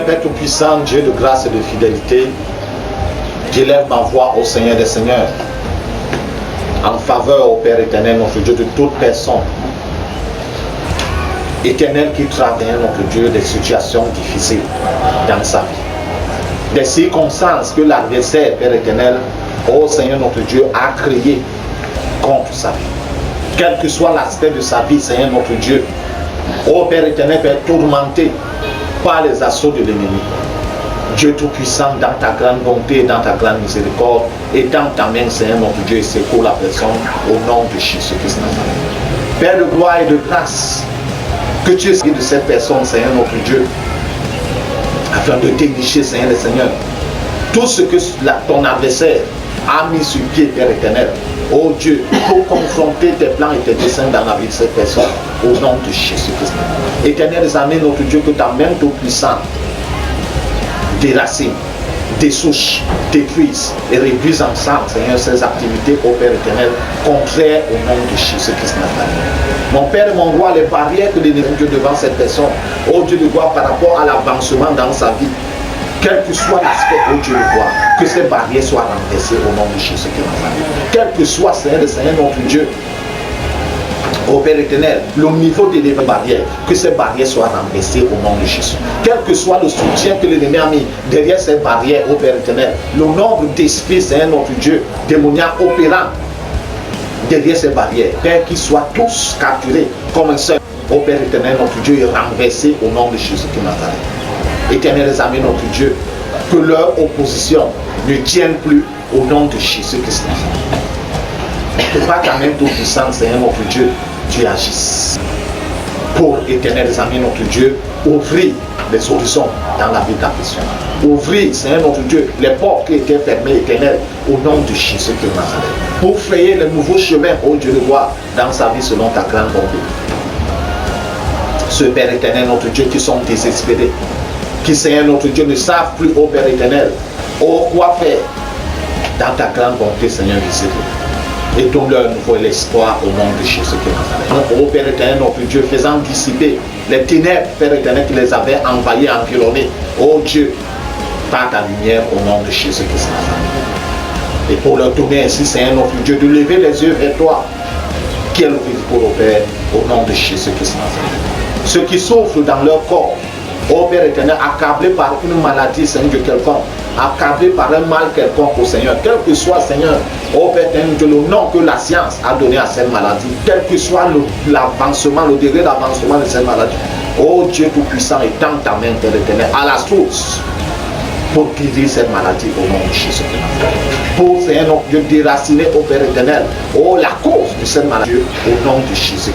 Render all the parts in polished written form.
éternel Père Tout-Puissant, Dieu de grâce et de fidélité, j'élève ma voix au Seigneur des Seigneurs, en faveur au Père éternel, notre Dieu, de toute personne, éternel, qui traverse, notre Dieu, des situations difficiles dans sa vie. Des circonstances que l'adversaire, Père éternel, ô Seigneur notre Dieu, a créées contre sa vie. Quel que soit l'aspect de sa vie, Seigneur notre Dieu, ô Père éternel, Père tourmenté par les assauts de l'ennemi. Dieu Tout-Puissant, dans ta grande bonté, dans ta grande miséricorde, et dans ta main, Seigneur notre Dieu, secours la personne au nom de Jésus-Christ. Père de gloire et de grâce, que tu es de cette personne, Seigneur notre Dieu, afin de dénicher, Seigneur le Seigneur, tout ce que ton adversaire a mis sur pied, Père éternel, oh Dieu, pour confronter tes plans et tes desseins dans la vie de cette personne, au nom de Jésus-Christ. Éternel, amis, notre Dieu, que ta main Tout-Puissante déracine, dessouche, détruise et réduise ensemble, Seigneur, ces activités, ô Père éternel, contraires au nom de Jésus-Christ. Mon Père et mon roi, les barrières que l'ennemi Dieu devant cette personne, ô Dieu de gloire, par rapport à l'avancement dans sa vie, quel que soit l'aspect, ô Dieu de gloire, que ces barrières soient renversées au nom de Jésus-Christ. Quel que soit, Seigneur, le Seigneur notre Dieu, ô Père éternel, le niveau des barrières, que ces barrières soient renversées au nom de Jésus. Quel que soit le soutien que l'ennemi a mis derrière ces barrières, ô Père éternel, le nombre d'esprits, Seigneur notre Dieu, démoniaques opérant derrière ces barrières, Père, qu'ils soient tous capturés comme un seul, ô Père éternel, notre Dieu, est renversé au nom de Jésus-Christ Nazareth. Éternel, les amis, notre Dieu, que leur opposition ne tienne plus au nom de Jésus-Christ Nazareth. Que par ta main Tout-Puissante, Seigneur notre Dieu, tu agisses pour, éternel des amis, notre Dieu, ouvrir les horizons dans la vie de la personne. Ouvrir, Seigneur notre Dieu, les portes qui étaient fermées, éternel, au nom de Jésus de Nazareth. Pour frayer le nouveau chemin, ô Dieu de gloire, dans sa vie selon ta grande bonté. Ce Père éternel, notre Dieu, qui sont désespérés, qui, Seigneur notre Dieu, ne savent plus, ô Père éternel, ô quoi faire dans ta grande bonté, Seigneur visible. Et donne-leur nouveau l'espoir au nom de Jésus de Nazareth. Ô Père éternel, notre Dieu, faisant dissiper les ténèbres, Père éternel, qui les avaient envahis, environnés. Ô Dieu, par ta lumière au nom de Jésus Christ. Et pour leur donner ainsi, Seigneur notre Dieu, de lever les yeux vers toi, qui est le véritable Père, au nom de Jésus Christ. Ceux qui souffrent dans leur corps, ô Père éternel, accablés par une maladie, Seigneur de quelconque, accablés par un mal quelconque au Seigneur, quel que soit, Seigneur, ô Père éternel, le nom que la science a donné à cette maladie, quel que soit l'avancement, le degré d'avancement de cette maladie, ô Dieu Tout-Puissant, étends ta main, Père éternel, à la source, pour guérir cette maladie au nom de Jésus. Pour, Seigneur notre Dieu, déraciner au Père éternel, oh, la cause de cette maladie au nom de Jésus.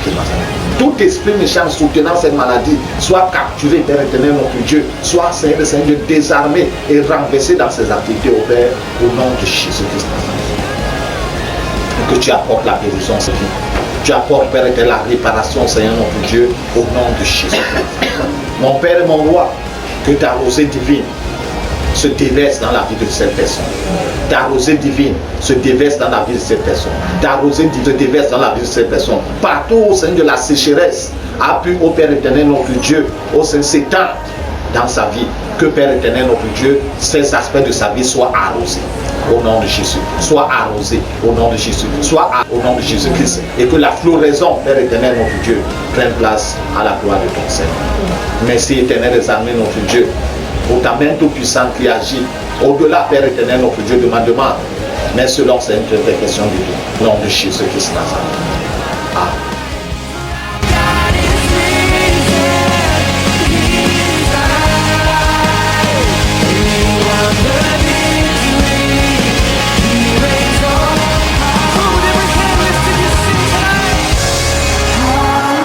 Tout esprit méchant soutenant cette maladie soit capturé, Père éternel notre Dieu, soit, Seigneur Dieu, désarmé et renversé dans ses activités au Père au nom de Jésus-Christ. Que tu apportes la guérison, Seigneur. Tu apportes, Père éternel, la réparation, Seigneur notre Dieu, au nom de Jésus. Mon Père et mon roi, que ta rosée divine se déverse dans la vie de cette personne. Ta rosée divine se déverse dans la vie de cette personne. Ta rosée divine se déverse dans la vie de cette personne. Partout au sein de la sécheresse a pu, au Père éternel, notre Dieu, au sein de s'étendre dans sa vie. Que Père éternel, notre Dieu, ces aspects de sa vie soient arrosés au nom de Jésus. Soient arrosés au nom de Jésus. Soient au nom de Jésus-Christ. Et que la floraison, Père éternel, notre Dieu, prenne place à la gloire de ton Seigneur. Merci éternel des armées, notre Dieu, pour ta main Tout-Puissante qui agit au-delà, Père éternel, notre Dieu, demande, mais selon cette interprétation de Dieu, au nom de Jésus-Christ Nazareth. Amen.